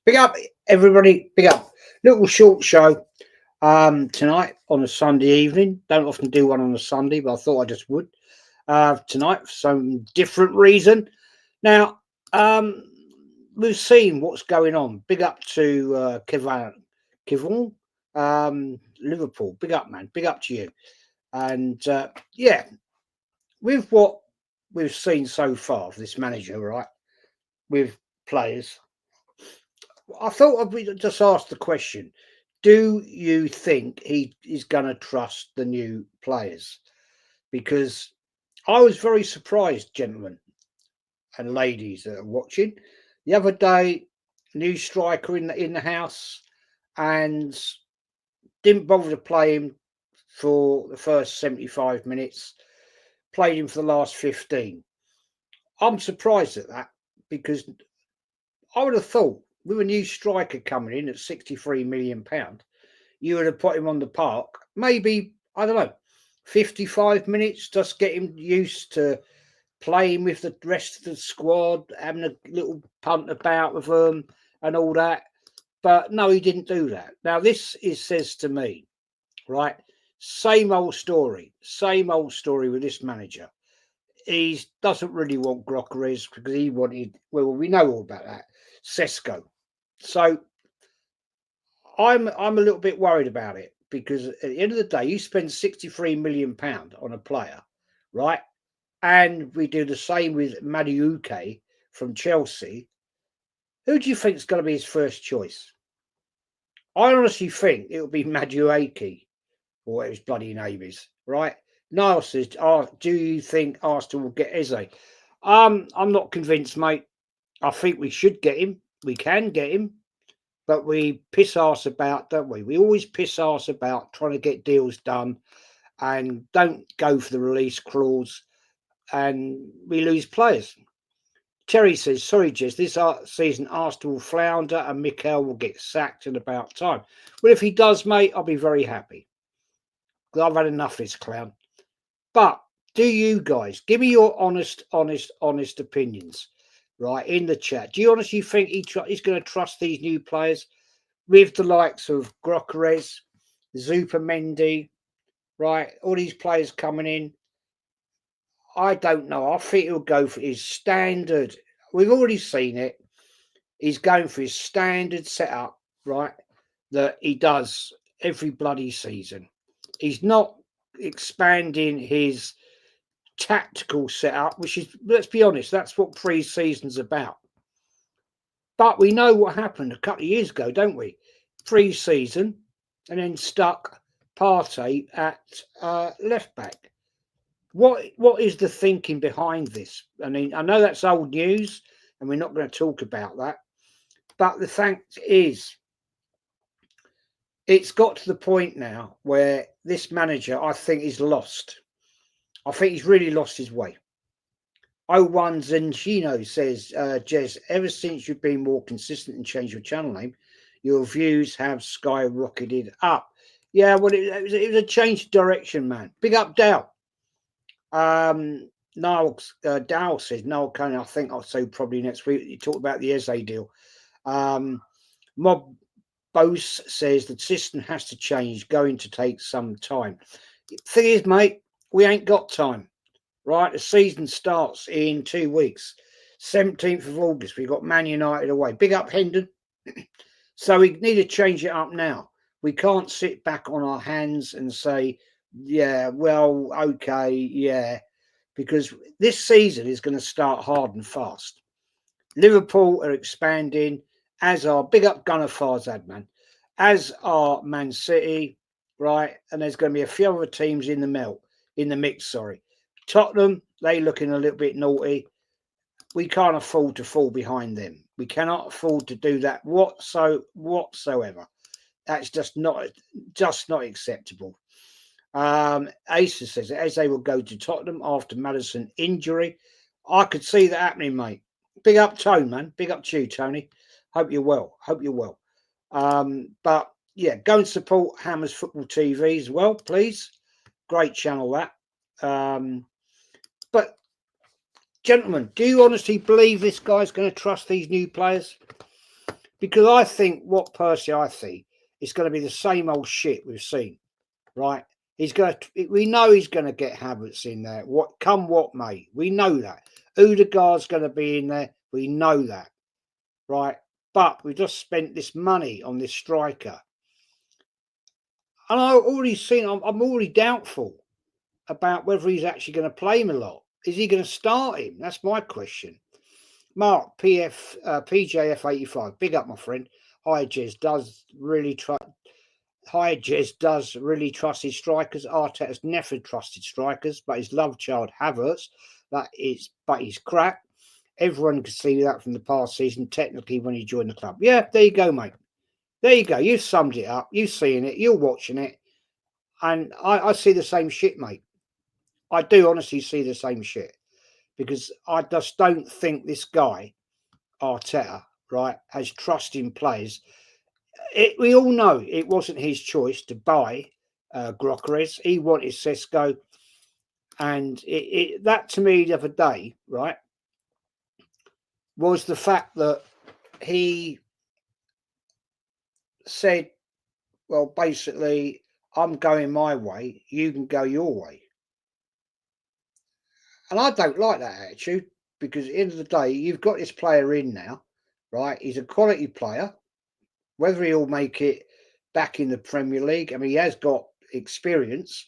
Big up, everybody. Big up. Little short show tonight on a Sunday evening. Don't often do one on a Sunday, but I thought I just would tonight for some different reason. Now, we've seen what's going on. Big up to Kevon, Liverpool. Big up, man. Big up to you. And yeah, with what we've seen so far of this manager, right, with players, I thought I'd just ask the question: do you think he is going to trust the new players? Because I was very surprised, gentlemen and ladies that are watching. The other day, new striker in the house, and didn't bother to play him for the first 75 minutes. Played him for the last 15. I'm surprised at that because I would have thought with a new striker coming in at £63 million, you would have put him on the park. Maybe, I don't know, 55 minutes, just get him used to playing with the rest of the squad, having a little punt about with them and all that. But no, he didn't do that. Now, says to me, right, same old story with this manager. He doesn't really want Gyokeres because he wanted, well, we know all about that, Sesko. So I'm a little bit worried about it because at the end of the day, you spend £63 million on a player, right? And we do the same with Madueke from Chelsea. Who do you think is going to be his first choice? I honestly think it'll be Madueke, or whatever his bloody name is, right? Niall says, do you think Arsenal will get Eze? I'm not convinced, mate. I think we should get him. We can get him. But we piss arse about, don't we? We always piss arse about trying to get deals done and don't go for the release clause, and we lose players. Terry says, sorry, Jez, this season Arsenal will flounder and Mikel will get sacked in about time. Well, if he does, mate, I'll be very happy. Because I've had enough of this clown. But do you guys give me your honest opinions, right, in the chat? Do you honestly think he's going to trust these new players with the likes of Gyokeres, Zubimendi, right? All these players coming in. I don't know. I think he'll go for his standard. We've already seen it. He's going for his standard setup, right? That he does every bloody season. He's not expanding his tactical setup, which is, let's be honest, that's what pre-season's about. But we know what happened a couple of years ago, don't we? Pre-season, and then stuck Partey at left back. What is the thinking behind this? I mean, I know that's old news, and we're not going to talk about that. But the fact is, it's got to the point now where this manager, I think, is lost. I think he's really lost his way. 01 Zenchino says, Jez, ever since you've been more consistent and changed your channel name, your views have skyrocketed up. Yeah, well, it was a change of direction, man. Big up, Dow. Niall Dow says, Noel Coney, I think I'll say probably next week. You talked about the Eze deal. Mob Bose says the system has to change, going to take some time. Thing is, mate, we ain't got time, right? The season starts in 2 weeks. 17th of August, we've got Man United away. Big up, Hendon. So we need to change it up now. We can't sit back on our hands and say, yeah, well, okay, yeah, because this season is going to start hard and fast. Liverpool are expanding, as are, big up Gunnar Farzad, man, as are Man City, right? And there's going to be a few other teams in the mix. Tottenham, they looking a little bit naughty. We can't afford to fall behind them. We cannot afford to do that whatsoever. That's just not acceptable. Asa says as they will go to Tottenham after Maddison injury. I could see that happening, mate. Big up Tone, man. Big up to you, Tony. Hope you're well. But yeah, go and support Hammers Football TV as well, please. Great channel that. But gentlemen, do you honestly believe this guy's going to trust these new players? Because I think I think it's going to be the same old shit we've seen, right? We know he's going to get Havertz in there. What may. We know that. Odegaard's going to be in there. We know that, right? But we just spent this money on this striker. And I'm already doubtful about whether he's actually going to play him a lot. Is he going to start him? That's my question. Mark, PJF85, big up, my friend. Jez does really trust his strikers. Arteta's never trusted strikers, but his love child Havertz, but he's crap. Everyone can see that from the past season, technically, when he joined the club. Yeah, there you go, mate. There you go. You've summed it up. You've seen it. You're watching it. And I see the same shit, mate. I do honestly see the same shit. Because I just don't think this guy, Arteta, right, has trust in players. We all know it wasn't his choice to buy Gyokeres. He wanted Sesko. And that to me the other day, right, was the fact that he said, well, basically, I'm going my way, you can go your way. And I don't like that attitude because at the end of the day, you've got this player in now, right? He's a quality player. Whether he'll make it back in the Premier League, I mean, he has got experience,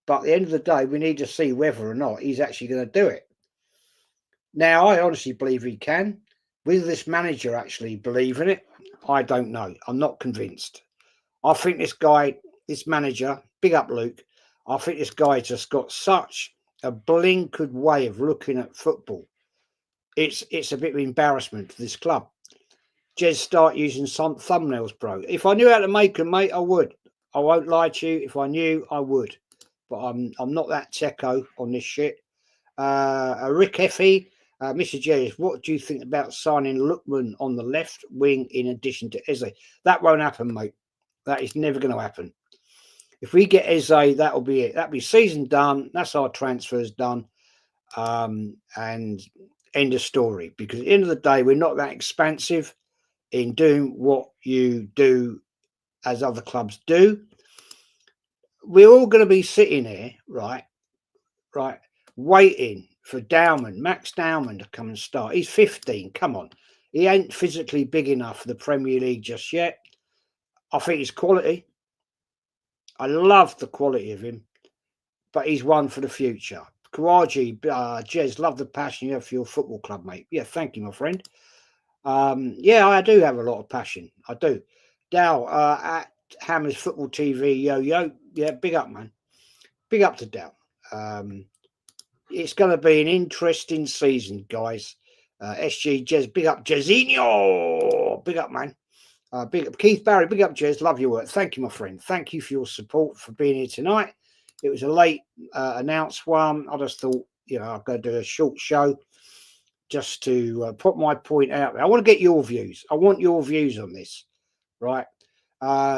but at the end of the day, we need to see whether or not he's actually going to do it. Now, I honestly believe he can. Will this manager actually believe in it? I don't know. I'm not convinced. I think this manager, big up Luke, I think this guy just got such a blinkered way of looking at football. It's a bit of embarrassment to this club. Jez, start using some thumbnails, bro. If I knew how to make them, mate, I would. I won't lie to you. If I knew, I would. But I'm not that techo on this shit. Rick Effie, Mr. Jez, what do you think about signing Lookman on the left wing in addition to Eze? That won't happen, mate. That is never going to happen. If we get Eze, that'll be it. That'll be season done. That's our transfers done. And end of story. Because at the end of the day, we're not that expansive in doing what you do as other clubs do. We're all going to be sitting here, right, waiting for Max Dowman to come and start. He's 15. Come on. He ain't physically big enough for the Premier League just yet. I think he's quality. I love the quality of him, but he's one for the future. Kawaji, Jez, love the passion you have for your football club, mate. Yeah, thank you, my friend. Yeah, I do have a lot of passion. I do. Dow, at Hammers Football TV, yo. Yeah, big up, man. Big up to Dow. It's going to be an interesting season, guys. SG Jez, big up Jezinho. Big up, man. Big up Keith Barry, big up Jez. Love your work. Thank you, my friend. Thank you for your support for being here tonight. It was a late announced one. I just thought, I'm going to do a short show just to put my point out there. I want to get your views. I want your views on this, right?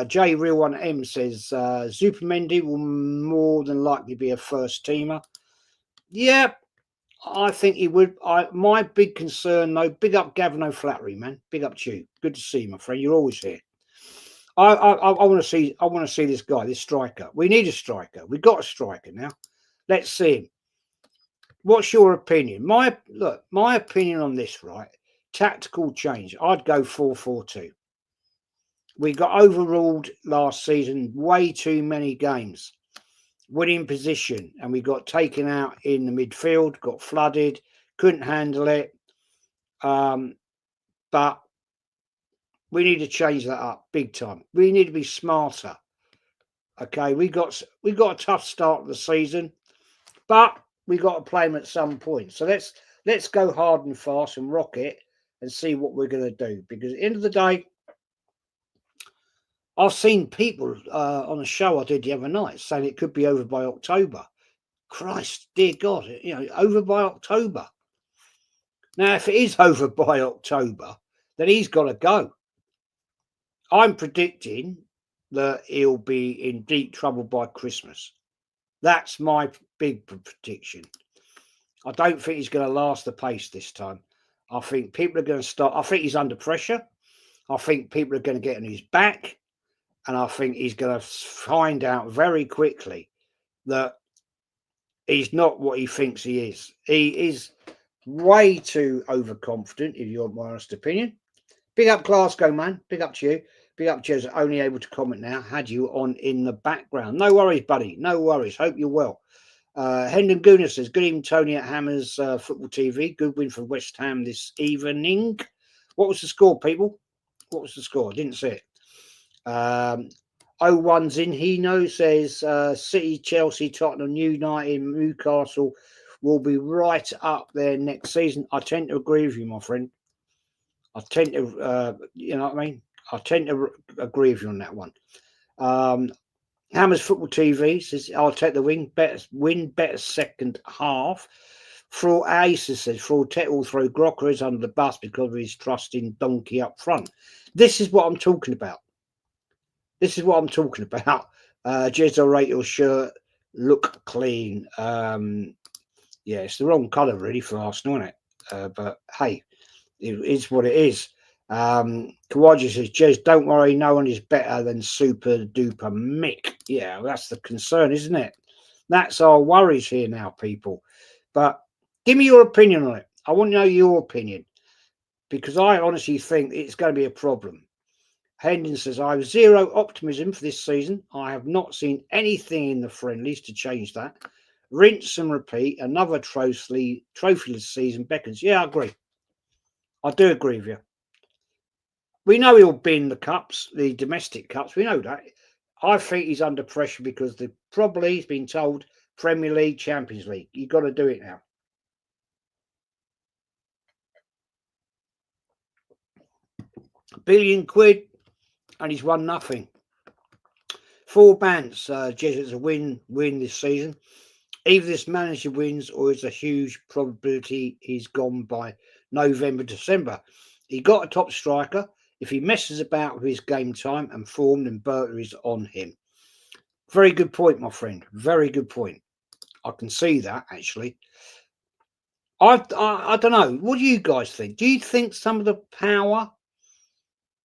J Real 1M says Zubimendi will more than likely be a first teamer. Yeah, I think he would. My big concern, though, big up Gavin O'Flattery, man. Big up to you. Good to see you, my friend. You're always here. I want to see. I want to see this guy, this striker. We need a striker. We've got a striker now. Let's see him. What's your opinion? My opinion on this, right? Tactical change. I'd go 4-4-2. We got overruled last season. Way too many games. Winning position, and we got taken out in the midfield. Got flooded. Couldn't handle it. But we need to change that up big time. We need to be smarter. Okay, we got a tough start of the season, but we got to play them at some point. So let's go hard and fast and rock it and see what we're going to do. Because at the end of the day, I've seen people on a show I did the other night saying it could be over by October. Christ, dear God, over by October. Now, if it is over by October, then he's got to go. I'm predicting that he'll be in deep trouble by Christmas. That's my big prediction. I don't think he's going to last the pace this time. I think people are going to start. I think he's under pressure. I think people are going to get on his back, and I think he's going to find out very quickly that he's not what he thinks he is. He is way too overconfident, if you want my honest opinion. Big up Glasgow, man. Big up to you. Big up Jez, only able to comment now. Had you on in the background. No worries, buddy. No worries. Hope you're well. Hendon Gooner says, good evening, Tony at Hammers Football TV. Good win for West Ham this evening. What was the score, people? What was the score? I didn't see it. 0-1's in. Hino says, City, Chelsea, Tottenham, United, Newcastle will be right up there next season. I tend to agree with you, my friend. I tend to, you know what I mean? I tend to agree with you on that one. Hammers Football TV says, I'll take the win, better second half. For Aces says, for Arteta will throw Gyokeres under the bus because of his trust in Donkey up front. This is what I'm talking about. This is what I'm talking about. Jez, I rate your shirt. Look clean. Yeah, it's the wrong colour, really, for Arsenal, isn't it? But, hey, it is what it is. Kawaji says, Jez, don't worry, no one is better than super duper Mick. Yeah, well, that's the concern, isn't it? That's our worries here now, people. But give me your opinion on it. I want to know your opinion, because I honestly think it's going to be a problem. Hendon says, I have zero optimism for this season. I have not seen anything in the friendlies to change that. Rinse and repeat, another trophyless season beckons. Yeah, I agree. I do agree with you. We know he'll bin the cups, the domestic cups. We know that. I think he's under pressure because probably he's been told Premier League, Champions League. You've got to do it now. £1 billion and he's won nothing. 4 bans. Jesuits a win this season. Either this manager wins or it's a huge probability he's gone by November, December. He got a top striker. If he messes about with his game time and form, then Berta is on him. Very good point, my friend. Very good point. I can see that, actually. I don't know. What do you guys think? Do you think some of the power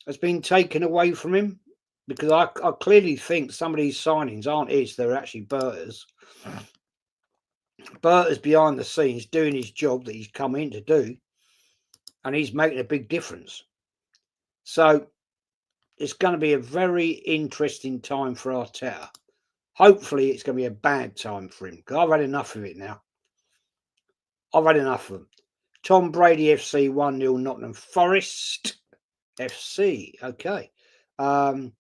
has been taken away from him? Because I clearly think some of these signings aren't his. They're actually Berta's. Berta's behind the scenes doing his job that he's come in to do. And he's making a big difference. So it's going to be a very interesting time for Arteta. Hopefully it's going to be a bad time for him, because I've had enough of it now. I've had enough of them. Tom Brady FC 1-0 Nottingham Forest FC. Okay. 0-1's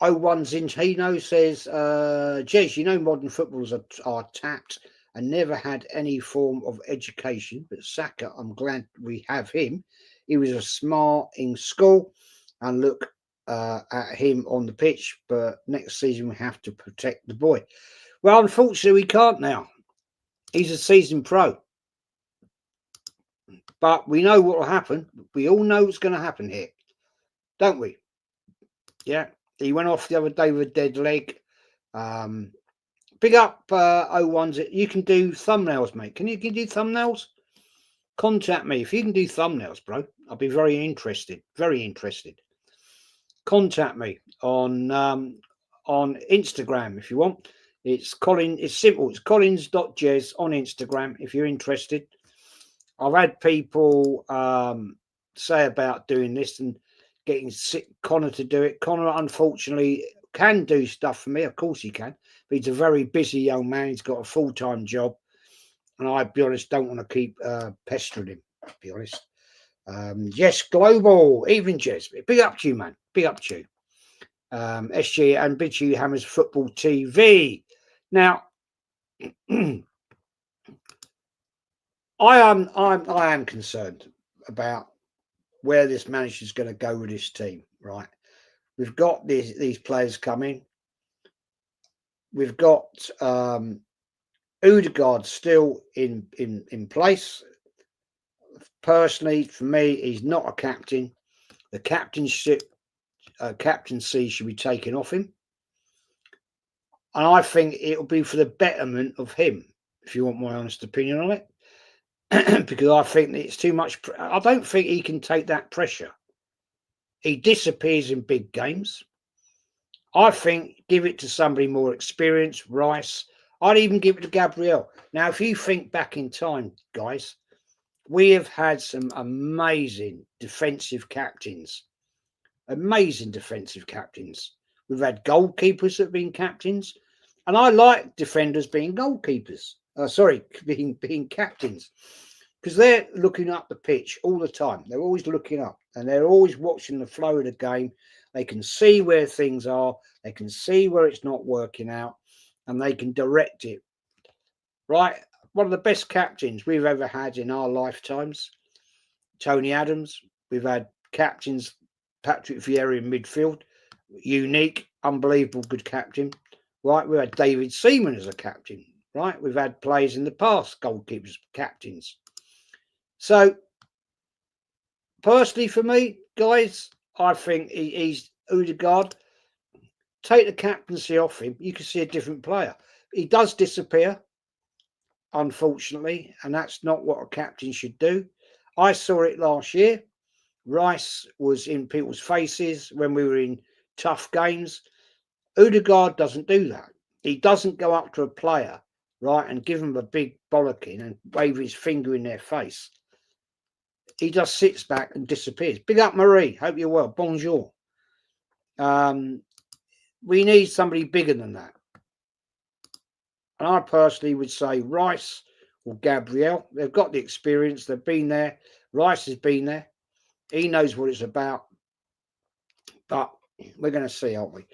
in Hino says, Jez, you know modern footballers are tapped and never had any form of education, but Saka, I'm glad we have him. He was a smart in school, and look at him on the pitch, but next season we have to protect the boy. Well, unfortunately, we can't now. He's a seasoned pro. But we know what will happen. We all know what's going to happen here, don't we? Yeah. He went off the other day with a dead leg. Big up 0-1's. You can do thumbnails, mate. Can you do thumbnails? Contact me. If you can do thumbnails, bro, I'll be very interested. Very interested. Contact me on Instagram if you want. It's Colin. It's simple. It's collins.jez on Instagram if you're interested. I've had people say about doing this and getting Connor to do it. Connor, unfortunately, can do stuff for me. Of course he can. But he's a very busy young man. He's got a full-time job. And I, be honest, don't want to keep pestering him, to be honest. Yes, Global. Evening, Jez. Big up to you, man. Big up to you. SG and big to you, Hammers Football TV. Now, I am concerned about where this manager is going to go with this team, right? We've got these players coming. We've got Odegaard still in place. Personally, for me, he's not a captain. The captaincy should be taken off him. And I think it'll be for the betterment of him, if you want my honest opinion on it. Because I think it's too much. I don't think he can take that pressure. He disappears in big games. I think give it to somebody more experienced, Rice. I'd even give it to Gabriel. Now, if you think back in time, guys, we have had some amazing defensive captains. Amazing defensive captains. We've had goalkeepers that have been captains. And I like defenders being goalkeepers. Being captains. Because they're looking up the pitch all the time. They're always looking up and they're always watching the flow of the game. They can see where things are. They can see where it's not working out and they can direct it. Right? One of the best captains we've ever had in our lifetimes, Tony Adams. We've had captains, Patrick Vieira in midfield, unique, unbelievable good captain. Right? We had David Seaman as a captain. Right? We've had players in the past, goalkeepers, captains. So, personally for me, guys, I think he's Odegaard. Take the captaincy off him, you can see a different player. He does disappear, unfortunately, and that's not what a captain should do. I saw it last year. Rice was in people's faces when we were in tough games. Odegaard doesn't do that. He doesn't go up to a player, right, and give him a big bollocking and wave his finger in their face. He just sits back and disappears. Big up, Marie. Hope you're well. Bonjour. We need somebody bigger than that. And I personally would say Rice or Gabriel. They've got the experience. They've been there. Rice has been there. He knows what it's about. But we're going to see, aren't we?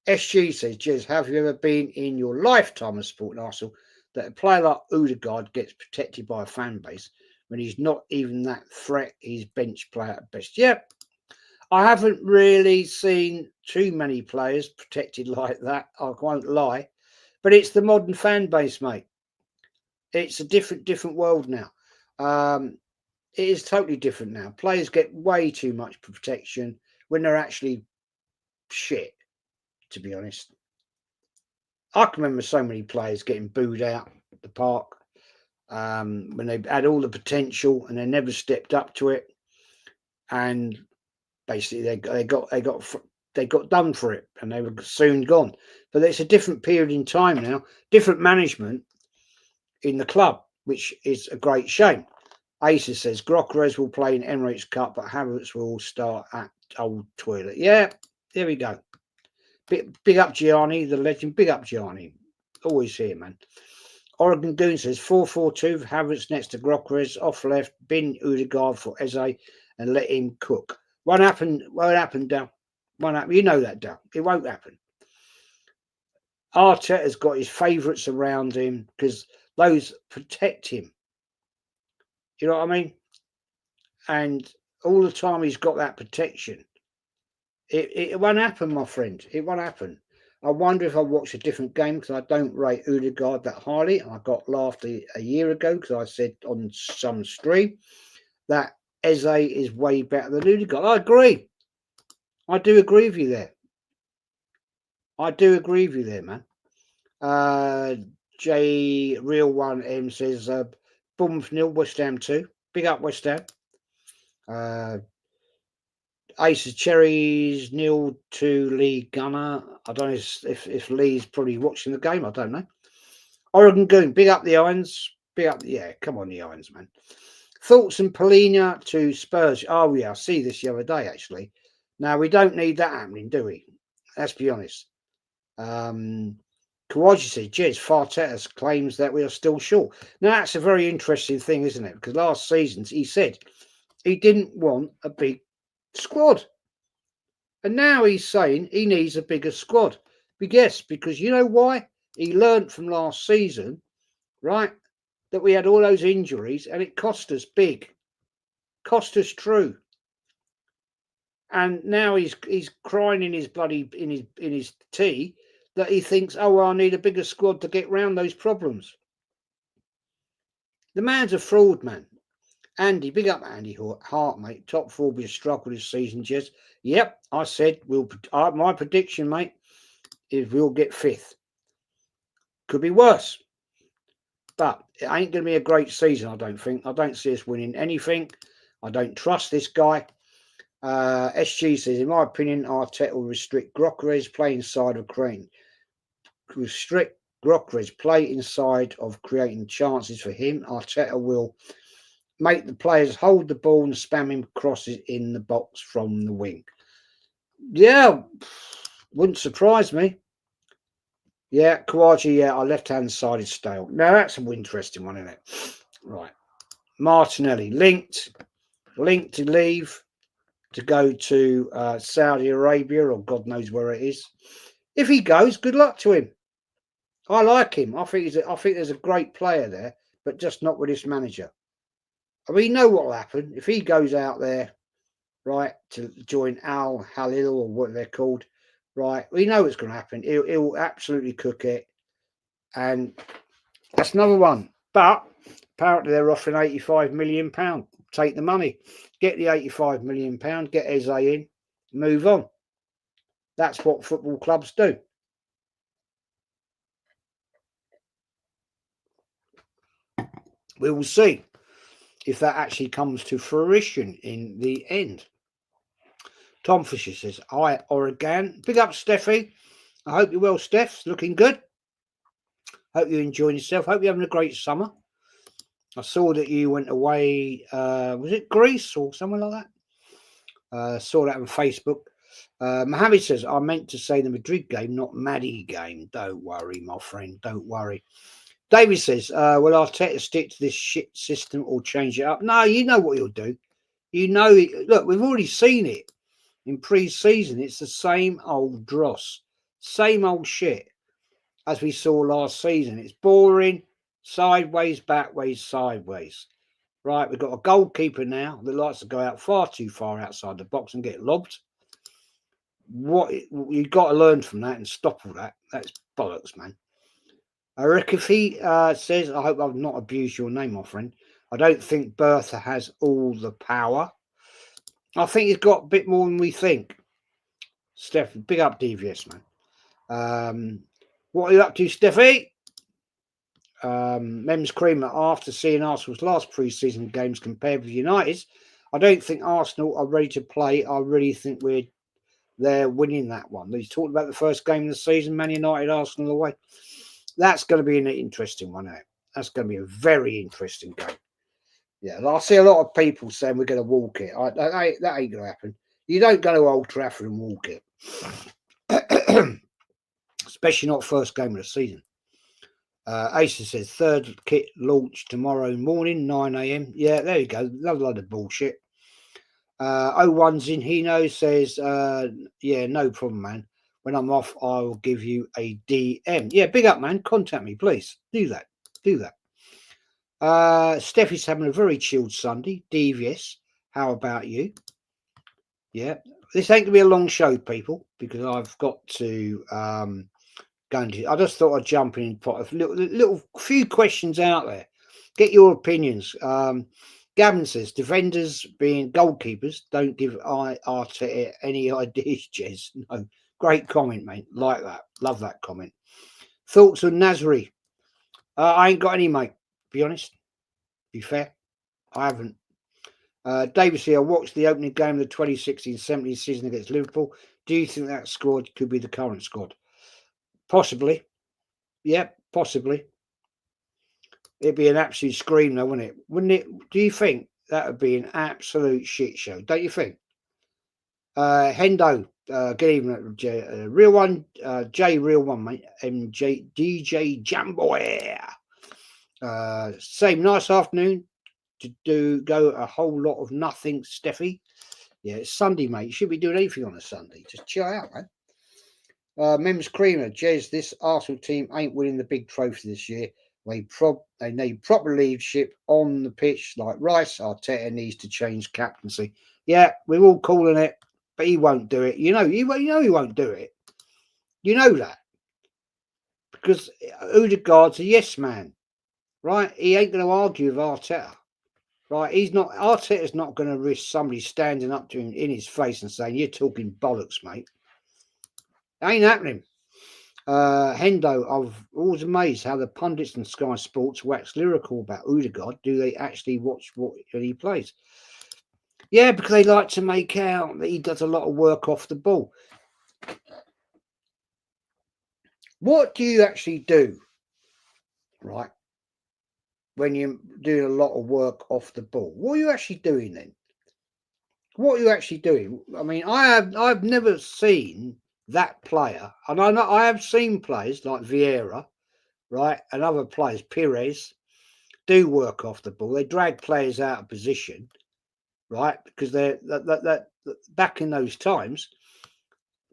SG says, Jez, have you ever been in your lifetime of supporting Arsenal that a player like Odegaard gets protected by a fan base when he's not even that threat? He's bench player at best. Yep. I haven't really seen too many players protected like that. I won't lie. But it's the modern fan base, mate. It's a different world now. It is totally different now. Players get way too much protection when they're actually shit, to be honest. I can remember so many players getting booed out the park when they had all the potential and they never stepped up to it, and basically they got done for it and they were soon gone. But it's a different period in time now, different management in the club, which is a great shame. Asa says Gyokeres will play in Emirates Cup, but Havertz will start at Old Toilet. Yeah, there we go. Big up Gianni, the legend. Big up Gianni. Always here, man. Oregon Goon says 4-4-2, Havertz next to Gyokeres, off left, bin Odegaard for Eze and let him cook. Won't happen, Dal. Won't happen. You know that, Dal. It won't happen. Arteta has got his favourites around him because those protect him. You know what I mean? And all the time he's got that protection. It won't happen, my friend. It won't happen. I wonder if I watched a different game because I don't rate Odegaard that highly. I got laughed a year ago because I said on some stream that Eze is way better than Odegaard. I agree. I do agree with you there. Man. J Real 1M says Bournemouth 0, West Ham 2. Big up West Ham. Ace of Cherries 0-2 Lee Gunner. I don't know if Lee's probably watching the game. I don't know. Oregon Goon, big up the Irons. Come on the Irons, man. Thoughts and Polina to Spurs. Oh yeah, I see this the other day actually. Now we don't need that happening, do we? Let's be honest. Kawaji says, Jez, Arteta claims that we are still short. Now that's a very interesting thing, isn't it? Because last season he said he didn't want a big squad, and now he's saying he needs a bigger squad. But yes, because you know why? He learned from last season, right, that we had all those injuries and it cost us big, cost us true. And now he's crying in his bloody in his tea that he thinks, oh well, I need a bigger squad to get round those problems. The man's a fraud, man. Andy, big up Andy Hart, mate. Top 4 will be a struggle this season, Jez. Yep, I said my prediction, mate, is we'll get 5th. Could be worse, but it ain't going to be a great season. I don't think. I don't see us winning anything. I don't trust this guy. SG says, in my opinion, Arteta will restrict Gyokeres play inside of Crane. Restrict Gyokeres play inside of creating chances for him. Arteta will make the players hold the ball and spam him crosses in the box from the wing. Yeah, wouldn't surprise me. Yeah, Kawaji, yeah, our left-hand side is stale. Now, that's an interesting one, isn't it? Right. Martinelli, linked to leave to go to Saudi Arabia or God knows where it is. If he goes, good luck to him. I like him. I think there's a great player there, but just not with this manager. I mean, you know what will happen if he goes out there, right, to join Al Halil or what they're called, right? We know what's going to happen. He'll absolutely cook it, and that's another one. But apparently they're offering £85 million. Take the money, get the £85 million, get Eze in, move on. That's what football clubs do. We will see if that actually comes to fruition in the end. Tom Fisher says, hi, Oregon. Big up, Steffi. I hope you're well, Steph. Looking good. Hope you're enjoying yourself. Hope you're having a great summer. I saw that you went away, was it Greece or somewhere like that? Saw that on Facebook. Mohammed says, I meant to say the Madrid game, not Maddie game. Don't worry, my friend. Don't worry. David says, will Arteta stick to this shit system or change it up? No, you know what he'll do. You know, look, we've already seen it in pre-season. It's the same old dross, same old shit as we saw last season. It's boring, sideways, backways, sideways. Right, we've got a goalkeeper now that likes to go out far too far outside the box and get lobbed. What you've got to learn from that and stop all that. That's bollocks, man. Rick, if he says, I hope I've not abused your name, my friend. I don't think Bertha has all the power. I think he's got a bit more than we think. Steph, big up DVS, man. What are you up to, Steffi? Mems Creamer, after seeing Arsenal's last pre-season games compared with United's, I don't think Arsenal are ready to play. I really think they're winning that one. He's talking about the first game of the season, Man United, Arsenal away. That's going to be an interesting one, eh? That's going to be a very interesting game. Yeah, I see a lot of people saying we're going to walk it. That ain't going to happen. You don't go to Old Trafford and walk it. Especially not first game of the season. Asa says, third kit launch tomorrow morning, 9 a.m. Yeah, there you go. Another load of bullshit. 01's in Hino says, yeah, no problem, man. When I'm off, I will give you a DM. Yeah, big up, man. Contact me, please. Do that. Steffi's having a very chilled Sunday. DVS, how about you? Yeah, this ain't going to be a long show, people, because I've got to go into. I just thought I'd jump in and put a little few questions out there. Get your opinions. Gavin says, defenders being goalkeepers don't give Arteta any ideas, Jez. No. Great comment, mate. Like that. Love that comment. Thoughts on Nasri? I ain't got any, mate. Be honest. Be fair. I haven't. David here, I watched the opening game of the 2016-17 season against Liverpool. Do you think that squad could be the current squad? Possibly. Yeah, possibly. It'd be an absolute scream, though, wouldn't it? Wouldn't it? Do you think that would be an absolute shit show? Don't you think? Hendo, good evening, Real One, J Real One, mate. MJ DJ Jamboy. Same nice afternoon to go a whole lot of nothing, Steffi. Yeah, it's Sunday, mate. You should be doing anything on a Sunday. Just chill out, man. Mims Creamer, Jez, this Arsenal team ain't winning the big trophy this year. They need proper leadership on the pitch like Rice. Arteta needs to change captaincy. Yeah, we're all calling it, but he won't do it. You know he won't do it. You know that. Because Odegaard's a yes man, right? He ain't going to argue with Arteta, right? Arteta's not going to risk somebody standing up to him in his face and saying, you're talking bollocks, mate. It ain't happening. Hendo, I've always amazed how the pundits and Sky Sports wax lyrical about Odegaard. Do they actually watch what he plays? Yeah, because they like to make out that he does a lot of work off the ball. What do you actually do, right, when you're doing a lot of work off the ball? What are you actually doing then? What are you actually doing? I mean, I've never seen that player, and I know I have seen players like Vieira, right, and other players, Pires, do work off the ball. They drag players out of position, right, because they're that back in those times,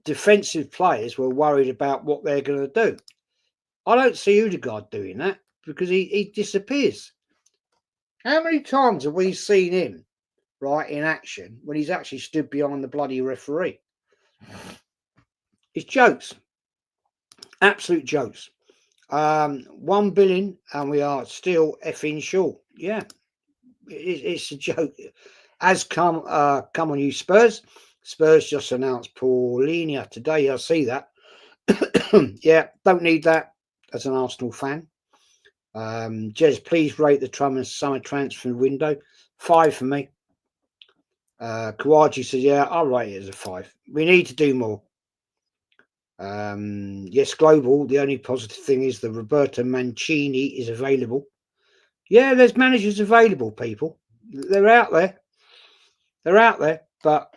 defensive players were worried about what they're going to do. I don't see Odegaard doing that because he disappears. How many times have we seen him, right, in action when he's actually stood behind the bloody referee? It's jokes, absolute jokes. 1 billion, and we are still effing short. Yeah, it's a joke. As come on, you Spurs. Spurs just announced Paulinho today. I see that. Yeah, don't need that as an Arsenal fan. Jez, please rate the summer transfer window. 5 for me. Kawaji says, yeah, I'll rate it as a 5. We need to do more. Yes, global. The only positive thing is that Roberto Mancini is available. Yeah, there's managers available, people. They're out there. They're out there, but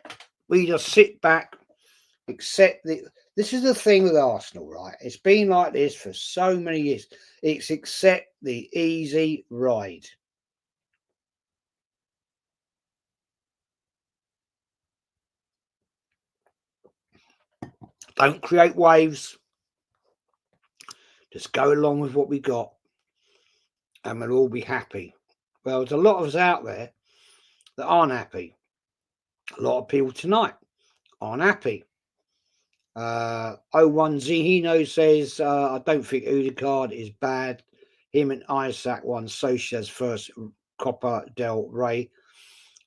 we just sit back, accept the. This is the thing with Arsenal, right? It's been like this for so many years. It's accept the easy ride. Don't create waves. Just go along with what we got, and we'll all be happy. Well, there's a lot of us out there that aren't happy. A lot of people tonight aren't happy. 01 Zihino says, I don't think Odegaard is bad. Him and Isaac won Socia's first Copa del Rey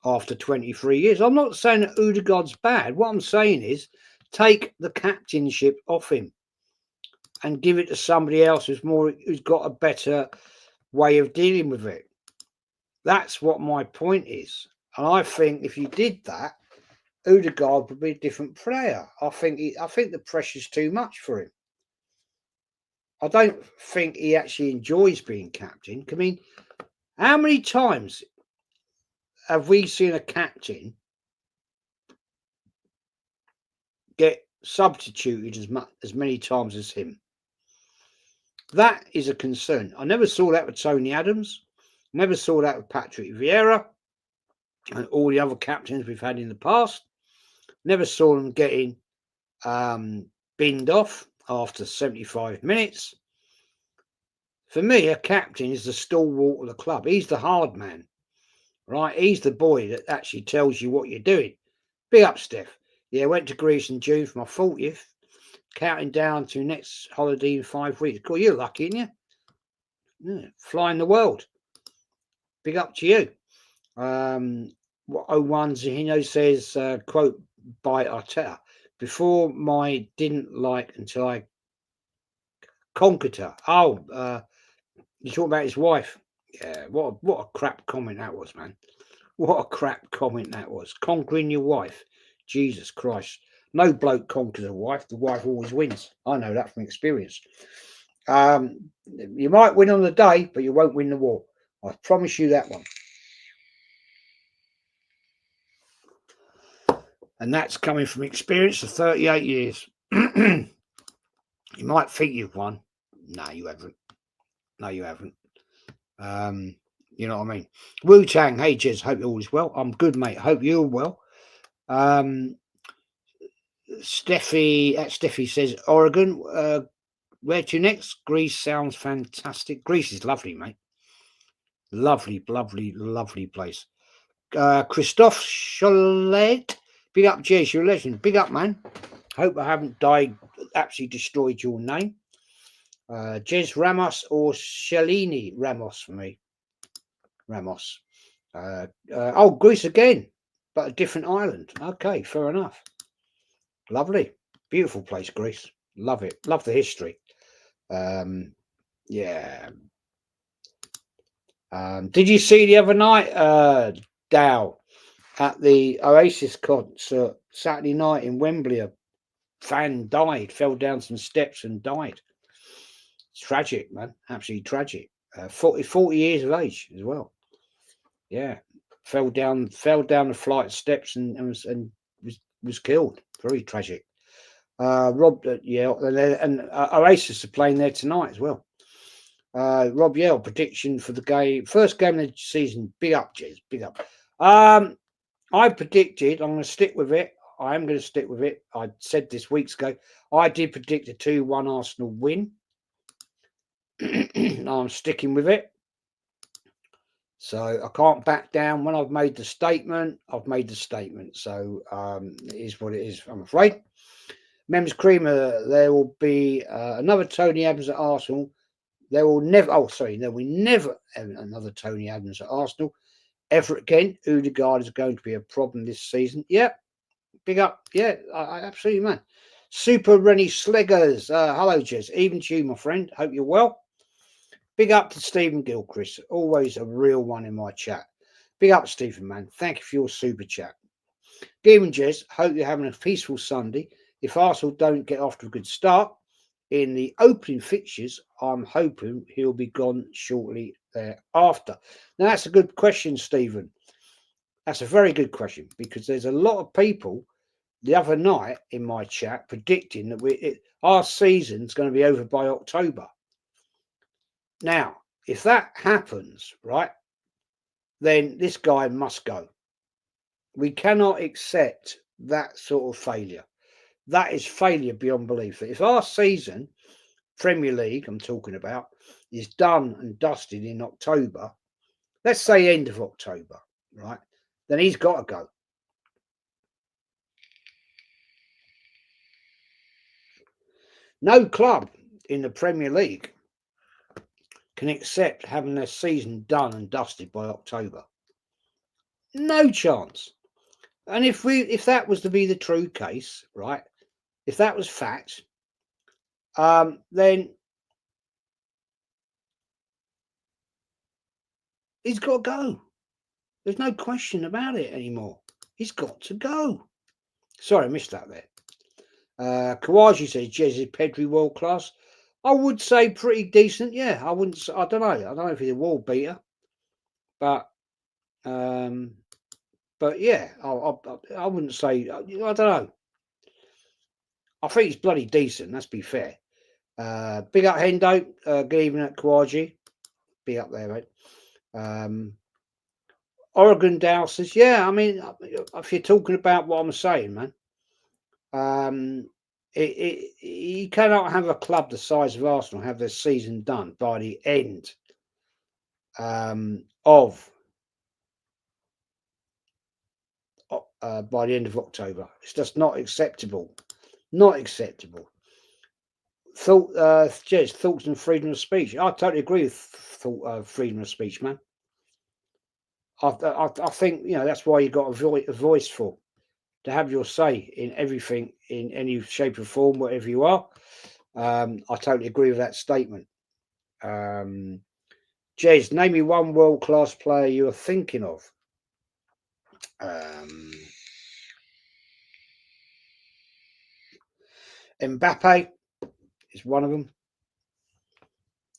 after 23 years. I'm not saying that Odegaard's bad. What I'm saying is take the captainship off him and give it to somebody else who's got a better way of dealing with it. That's what my point is. And I think if you did that, Odegaard would be a different player. I think the pressure's too much for him. I don't think he actually enjoys being captain. I mean, how many times have we seen a captain get substituted as many times as him? That is a concern. I never saw that with Tony Adams. Never saw that with Patrick Vieira and all the other captains we've had in the past. Never saw them getting binned off after 75 minutes. For me, a captain is the stalwart of the club. He's the hard man, right? He's the boy that actually tells you what you're doing. Big up, Steph. Yeah, went to Greece in June for my 40th. Counting down to next holiday in 5 weeks. Cool, you're lucky, aren't you? Yeah, flying the world. Big up to you. 01 Zahino says, quote by Arteta, before my didn't like until I conquered her. Oh, you talk about his wife. Yeah, what a crap comment that was, man. What a crap comment that was. Conquering your wife. Jesus Christ. No bloke conquers a wife. The wife always wins. I know that from experience. You might win on the day, but you won't win the war. I promise you that one. And that's coming from experience of 38 years. You might think you've won. No, you haven't. No, you haven't. You know what I mean? Wu Tang, hey Jez, hope all is well. I'm good, mate. Hope you're well. Steffi says Oregon. Where to next? Greece sounds fantastic. Greece is lovely, mate. Lovely, lovely, lovely place. Christophe Cholet, big up, Jez, you're a legend. Big up, man. Hope I haven't absolutely destroyed your name. Jez Ramos or Shalini Ramos for me. Ramos. Greece again, but a different island. Okay, fair enough. Lovely. Beautiful place, Greece. Love it. Love the history. Yeah. Did you see the other night, Dow? at the Oasis concert Saturday night in Wembley. A fan died, fell down some steps and died. It's tragic, man. Absolutely tragic. 40 years of age as well. Yeah, fell down the flight of steps and was killed. Very tragic. Rob, yeah, and Oasis are playing there tonight as well. Rob Yell prediction for the first game of the season. Big up, Jez. Big up. I predicted. I'm going to stick with it. I am going to stick with it. I said this weeks ago. I did predict a 2-1 Arsenal win. I'm sticking with it. So I can't back down. When I've made the statement, I've made the statement. So it is what it is, I'm afraid. Members Creamer, there will be another Tony Adams at Arsenal. There will never another Tony Adams at Arsenal ever again. Odegaard is going to be a problem this season. Yeah, big up. Yeah, I absolutely, man. Super Rennie Sleggers. Hello, Jez. Even to you, my friend. Hope you're well. Big up to Stephen Gilchrist. Always a real one in my chat. Big up, Stephen, man. Thank you for your super chat. Game Jez, hope you're having a peaceful Sunday. If Arsenal don't get off to a good start in the opening fixtures, I'm hoping he'll be gone shortly thereafter. Now, that's a good question, Stephen. That's a very good question, because there's a lot of people the other night in my chat predicting that our season's going to be over by October. Now, if that happens, right, then this guy must go. We cannot accept that sort of failure. That is failure beyond belief. If our season, Premier League, I'm talking about, is done and dusted in October, let's say end of October, right, then he's got to go. No club in the Premier League can accept having their season done and dusted by October. No chance. And if that was to be the true case, right, if that was fact, then he's got to go. There's no question about it anymore. He's got to go. Sorry, I missed that there. Kawaji says, Jez, is Pedri world class? I would say pretty decent. Yeah, I wouldn't. I don't know. I don't know if he's a world beater, but yeah, I wouldn't say. I don't know. I think he's bloody decent. Let's be fair. Big up Hendo. Good evening at Kawaji. Big up there, mate. Oregon Dow says, yeah, I mean, if you're talking about what I'm saying, man, you cannot have a club the size of Arsenal have their season done by the end of October. It's just not acceptable. Not acceptable. Thoughts and freedom of speech. I totally agree with freedom of speech, man. I think, you know, that's why you got a voice for, to have your say in everything, in any shape or form, whatever you are. I totally agree with that statement. Jez, name me one world-class player you are thinking of. Mbappe is one of them.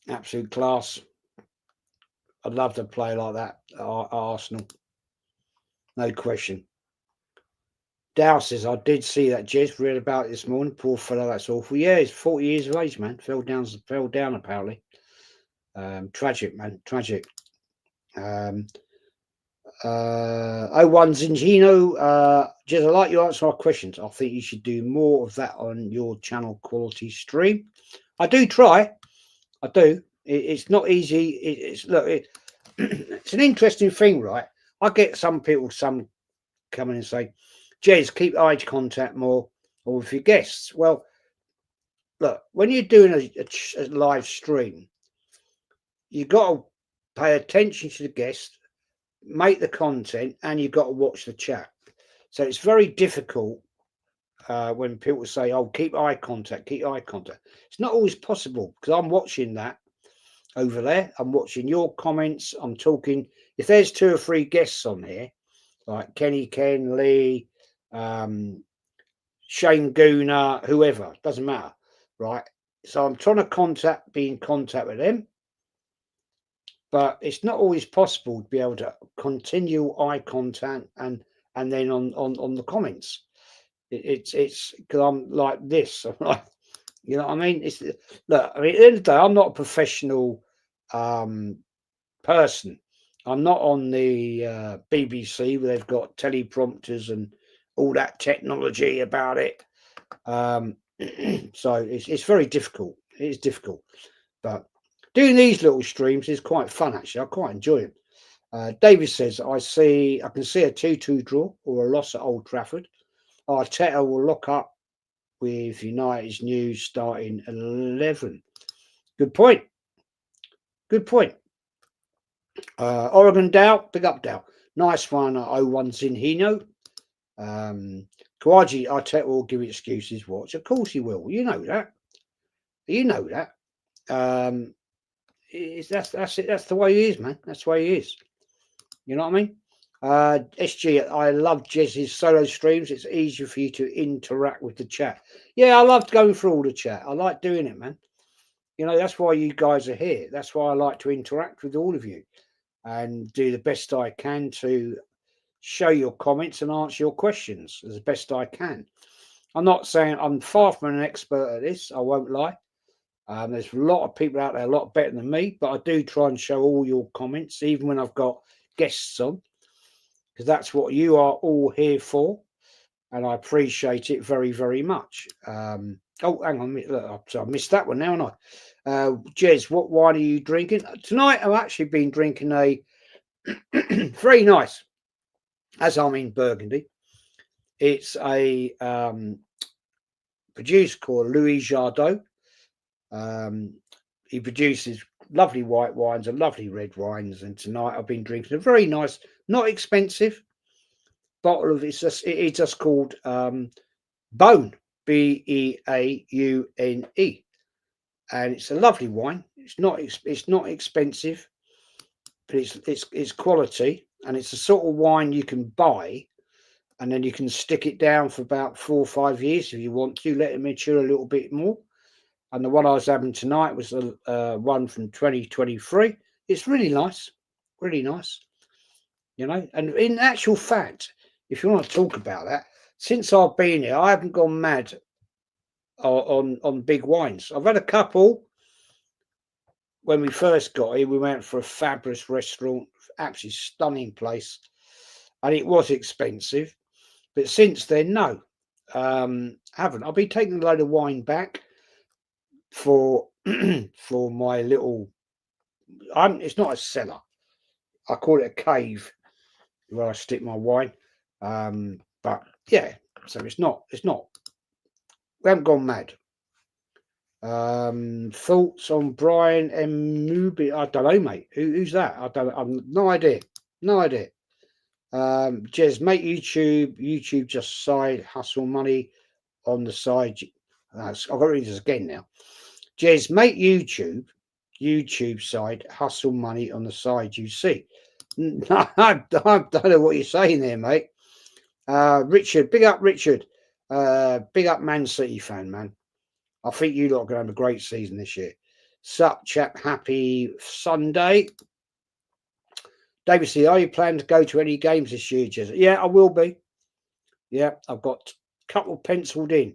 Absolute class. I'd love to play like that at Arsenal. No question. Dow says, I did see that, Jez, read about it this morning. Poor fellow, that's awful. Yeah, he's 40 years of age, man. Fell down apparently. Tragic, man. Tragic. 01 Zingino, Jez, I like you answer our questions. I think you should do more of that on your channel quality stream. I do try. I do. It's not easy. It's an interesting thing, right? I get some people, come in and say, Jez, keep eye contact more, or with your guests. Well, look, when you're doing a live stream, you've got to pay attention to the guest, make the content, and you've got to watch the chat. So it's very difficult when people say, oh, keep eye contact. It's not always possible, because I'm watching that over there. I'm watching your comments. I'm talking. If there's 2 or 3 guests on here, like Kenny Ken, Lee, Shane Gooner, whoever, doesn't matter, right? So I'm trying to be in contact with them, but it's not always possible to be able to continue eye contact and then on the comments. It's because I'm like this. I'm like, you know what I mean? It's look. I mean, at the end of the day, I'm not a professional person. I'm not on the BBC where they've got teleprompters and all that technology about it. So it's very difficult. It is difficult, but doing these little streams is quite fun actually. I quite enjoy it. David says, I can see a 2-2 draw or a loss at Old Trafford. Arteta will lock up with United's new starting 11. Good point. Good point. Oregon Dow, big up Dow. Nice one. 0-1's in Hino. Kawaji, Arteta will give excuses. Watch, of course he will. You know that. You know that. That's it. That's the way he is, man. That's the way he is. You know what I mean? SG, I love Jez's solo streams. It's easier for you to interact with the chat. Yeah, I loved going through all the chat. I like doing it, man. You know, that's why you guys are here. That's why I like to interact with all of you and do the best I can to show your comments and answer your questions as best I can. I'm not saying I'm far from an expert at this. I won't lie. There's a lot of people out there a lot better than me, but I do try and show all your comments, even when I've got guests on, because that's what you are all here for, and I appreciate it very, very much. Oh, hang on, look, I missed that one now, haven't I? Jez, what wine are you drinking tonight? I've actually been drinking a very nice, as I'm in Burgundy. It's a producer called Louis Jardot. He produces lovely white wines and lovely red wines, and tonight I've been drinking a very nice, not expensive bottle of it's just called Bone, Beaune, and it's a lovely wine. It's not expensive, but it's quality, and it's the sort of wine you can buy, and then you can stick it down for about 4 or 5 years if you want to, let it mature a little bit more. And the one I was having tonight was the one from 2023. It's really nice, really nice, you know. And in actual fact, if you want to talk about that, since I've been here, I haven't gone mad on big wines. I've had a couple. When we first got here, we went for a fabulous restaurant, absolutely stunning place, and it was expensive. But since then, no, haven't. I'll be taking a load of wine back for for my little. It's not a cellar. I call it a cave where I stick my wine. But yeah, so it's not. We haven't gone mad. Thoughts on Brian and Mubi? I don't know, mate. Who's that? I don't. I've no idea. No idea. Jez, make YouTube just side hustle money on the side. I've got to read this again now. Jez, make YouTube side hustle money on the side you see. No, I don't know what you're saying there, mate. Richard, big up Richard. Big up Man City fan, man. I think you lot are going to have a great season this year. Sup, chap, happy Sunday. David C, are you planning to go to any games this year, Jez? Yeah, I will be. Yeah, I've got a couple penciled in.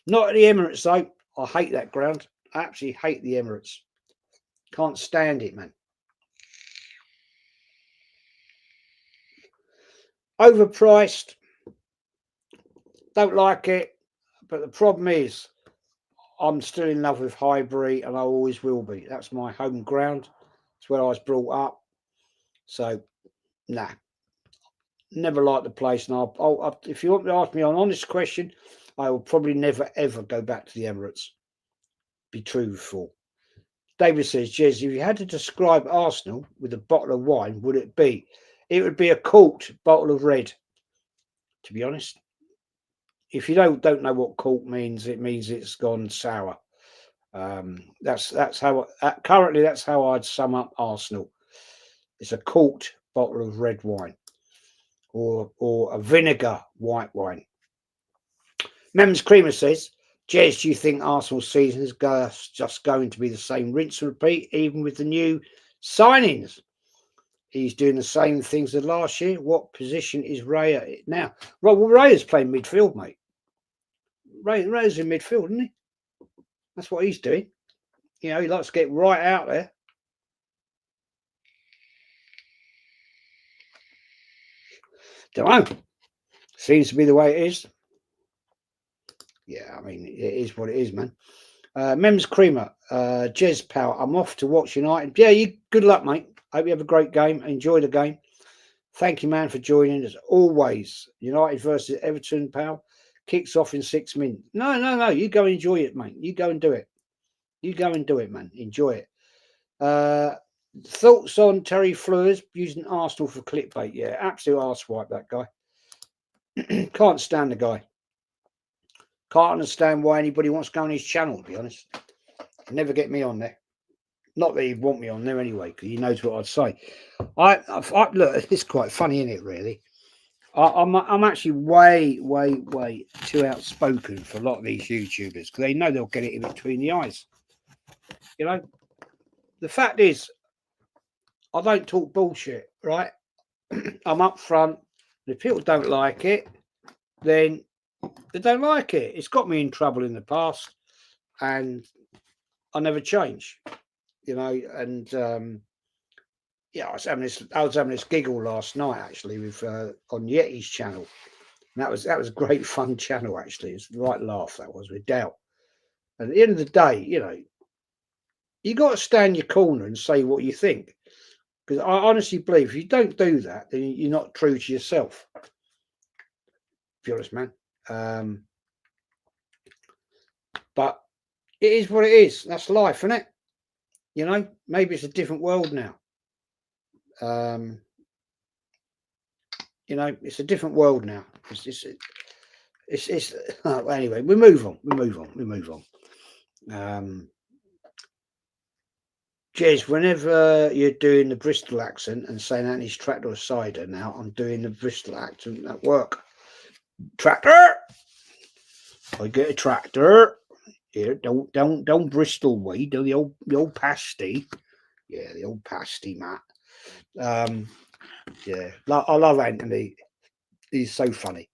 Not at the Emirates, though. I hate that ground. I absolutely hate the Emirates. Can't stand it, man. Overpriced. Don't like it. But the problem is, I'm still in love with Highbury, and I always will be. That's my home ground. It's where I was brought up. So, nah. Never liked the place. And if you want to ask me an honest question, I will probably never, ever go back to the Emirates. Be truthful. David says, Jez, if you had to describe Arsenal with a bottle of wine, would it be? It would be a corked bottle of red, to be honest. If you don't know what cork means, it means it's gone sour. That's how currently that's how I'd sum up Arsenal. It's a corked bottle of red wine. or a vinegar white wine. Mems Creamer says, Jez, do you think Arsenal's season is just going to be the same rinse and repeat, even with the new signings? He's doing the same things as last year. What position is Ray at now? Well, Ray's playing midfield, mate. Ray's in midfield, isn't he? That's what he's doing. You know, he likes to get right out there. Don't know. Seems to be the way it is. Yeah, I mean, it is what it is, man. Mems Creamer, Jez Power, I'm off to watch United. Yeah, you good luck, mate. Hope you have a great game. Enjoy the game. Thank you, man, for joining. As always, United versus Everton, pal. Kicks off in 6 minutes. No. You go enjoy it, mate. You go and do it. You go and do it, man. Enjoy it. Thoughts on Terry Fleurs using Arsenal for clickbait? Yeah, absolute arsewipe, that guy. Can't stand the guy. Can't understand why anybody wants to go on his channel, to be honest. Never get me on there. Not that he'd want me on there anyway, because he knows what I'd say. I look, it's quite funny, isn't it, really? I'm actually way too outspoken for a lot of these YouTubers, because they know they'll get it in between the eyes. You know, the fact is, I don't talk bullshit, right? I'm up front. And if people don't like it, then they don't like it. It's got me in trouble in the past, and I never change. You know, and yeah, I was having this giggle last night actually with on Yeti's channel. And that was a great fun channel actually. It's the right laugh that was, with doubt. And at the end of the day, you know, you got to stand your corner and say what you think. Because I honestly believe if you don't do that, then you're not true to yourself. To be honest, man. But it is what it is. That's life, isn't it? You know, maybe it's a different world now. You know, it's a different world now. It's anyway, we move on. Jez, whenever you're doing the Bristol accent and saying Anthony's tractor or cider, now I'm doing the Bristol accent at work. Tractor! I get a tractor. Here, don't Bristol way, do the old pasty. Yeah, the old pasty, Matt. Yeah, I love Anthony. He's so funny.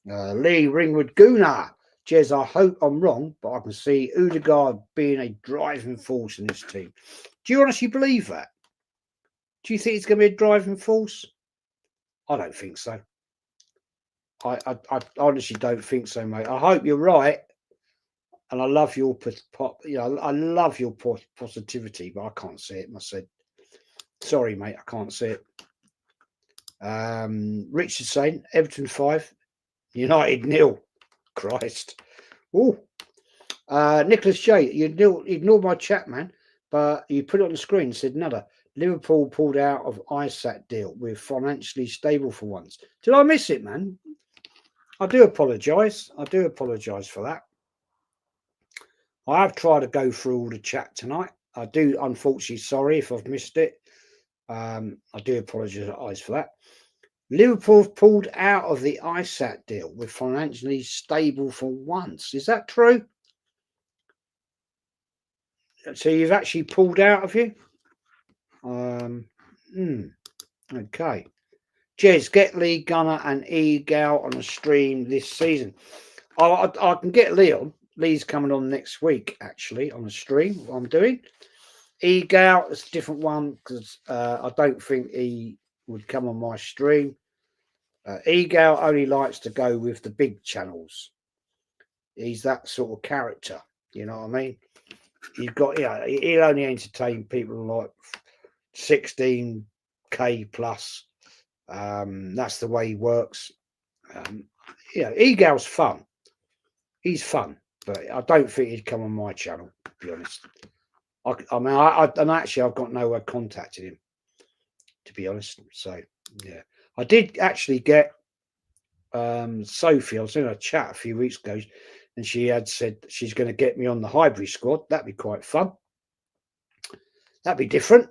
Lee Ringwood Gooner. Jez, I hope I'm wrong, but I can see Odegaard being a driving force in this team. Do you honestly believe that? Do you think it's going to be a driving force? I don't think so. I honestly don't think so, mate. I hope you're right, and I love your I love your positivity, but I can't see it myself. Sorry, mate, I can't see it. Richard saying Everton 5, United 0. Christ. Oh, Nicholas J, you ignored my chat, man, but you put it on the screen and said another. Liverpool pulled out of ISAT deal. We're financially stable for once. Did I miss it, man? I do apologise. I do apologise for that. I have tried to go through all the chat tonight. I do, unfortunately, sorry if I've missed it. I do apologise for that. Liverpool have pulled out of the ISAT deal. We're financially stable for once. Is that true? So you've actually pulled out of you? Okay. Jez, get Lee, Gunner and Egal on a stream this season. I can get Lee on. Lee's coming on next week, actually, on a stream. What I'm doing. Egal is a different one because I don't think he would come on my stream. Egal only likes to go with the big channels. He's that sort of character. You know what I mean? You've got, yeah, he'll only entertain people like 16k plus. That's the way he works. Egal's fun. He's fun, but I don't think he'd come on my channel, to be honest. I've got no way of contacting him, to be honest. So, yeah. I did actually get Sophie. I was in a chat a few weeks ago, and she had said she's going to get me on the Highbury squad. That'd be quite fun. That'd be different.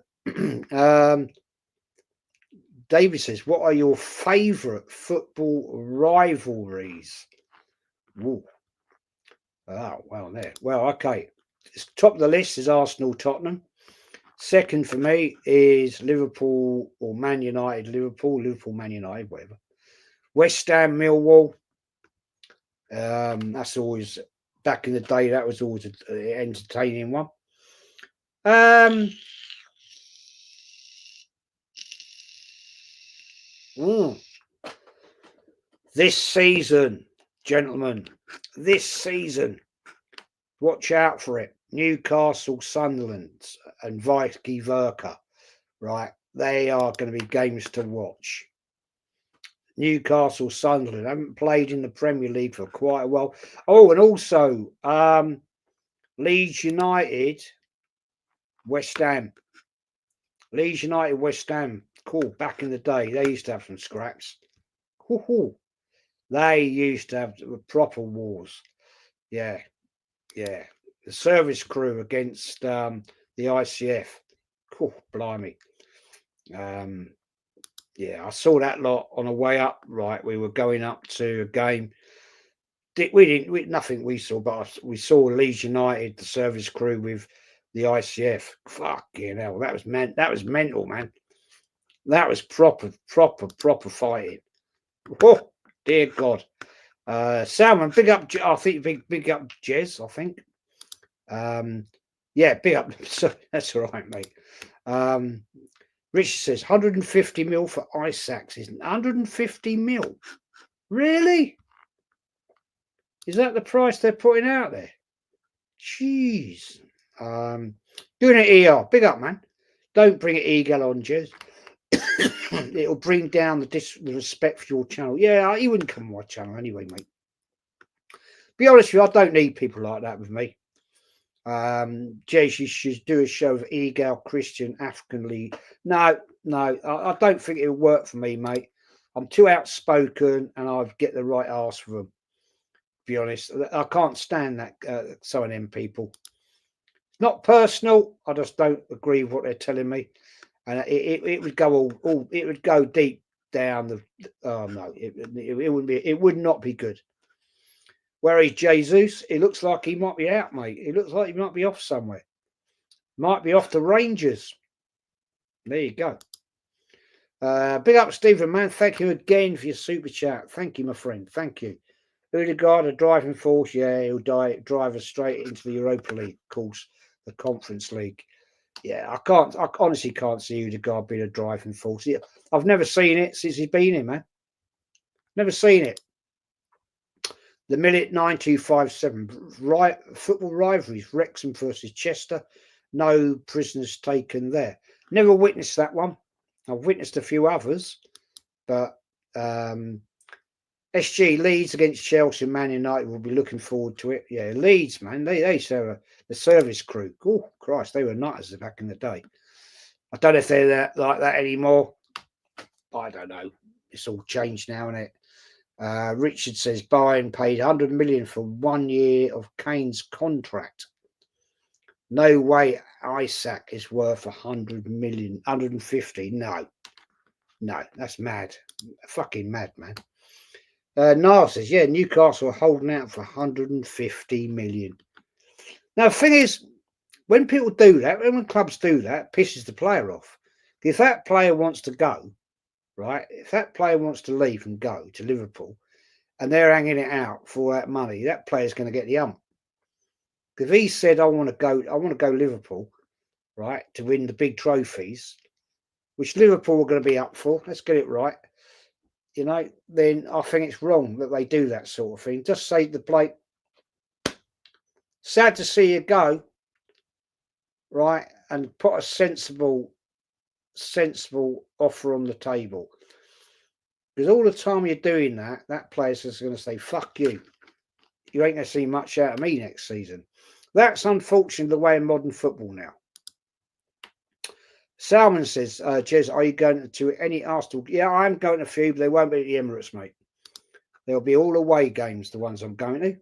David says, what are your favourite football rivalries? Ooh. Oh, well, there. Well, okay. Top of the list is Arsenal-Tottenham. Second for me is Liverpool or Man United, Liverpool, Man United, whatever. West Ham, Millwall. That's always, back in the day, that was always an entertaining one. This season, gentlemen, watch out for it. Newcastle, Sunderland, and vice versa. Right, they are going to be games to watch. Newcastle, Sunderland haven't played in the Premier League for quite a while. Oh, and also Leeds United, West Ham. Leeds United, West Ham. Cool. Back in the day, they used to have some scraps. They used to have proper wars. Yeah. The service crew against the ICF. Cool, blimey. Yeah, I saw that lot on the way up. Right, we were going up to a game. Nothing we saw, but we saw Leeds United, the service crew with the ICF. Fucking hell, that was mental, man. That was proper fighting. Oh, dear God. Salmon, big up. I think big up Jez. I think. Yeah, big up. That's all right, mate. Richard says 150 mil for Isaacs. Isn't 150 mil? Really? Is that the price they're putting out there? Jeez. Doing it ER. Big up, man. Don't bring it Eagle on, Jez. It'll bring down the respect for your channel. Yeah, he wouldn't come on my channel anyway, mate. Be honest with you, I don't need people like that with me. Jez, you should do a show of Eagle Christian African League. No, I don't think it'll work for me, mate. I'm too outspoken and I get the right arse for them. Be honest, I can't stand that. Some of them people. It's not personal. I just don't agree with what they're telling me, and it would go all. It would go deep down the. Oh no, it wouldn't be. It would not be good. Where is Jesus? It looks like he might be out, mate. It looks like he might be off somewhere. Might be off the Rangers. There you go. Big up, Stephen, man. Thank you again for your super chat. Thank you, my friend. Thank you. Odegaard, a driving force. Yeah, he'll drive us straight into the Europa League, of course, the Conference League. Yeah, I honestly can't see Odegaard being a driving force. Yeah, I've never seen it since he's been here, man. Never seen it. The Millet 9257. Football rivalries. Wrexham versus Chester. No prisoners taken there. Never witnessed that one. I've witnessed a few others, but SG Leeds against Chelsea, Man United will be looking forward to it. Yeah, Leeds, man, they serve the service crew. Oh Christ, they were nutters back in the day. I don't know if they're like that anymore. I don't know. It's all changed now, isn't it? Richard says Bayern paid 100 million for 1 year of Kane's contract. No way Isaac is worth 100 million, 150. No, that's mad. Fucking mad, man. Niall says, yeah, Newcastle are holding out for 150 million. Now, the thing is, when people do that, when clubs do that, it pisses the player off. If that player wants to go, right, if that player wants to leave and go to Liverpool and they're hanging it out for that money, that player's going to get the ump. If he said, I want to go Liverpool, right, to win the big trophies, which Liverpool are going to be up for, let's get it right, you know, then I think it's wrong that they do that sort of thing. Just say to the bloke, sad to see you go, right, and put a sensible offer on the table. Because all the time you're doing that, that player's just going to say, fuck you. You ain't going to see much out of me next season. That's unfortunately the way of modern football now. Salmon says, Jez, are you going to any Arsenal? Yeah, I'm going to a few, but they won't be at the Emirates, mate. There'll be all away games, the ones I'm going to.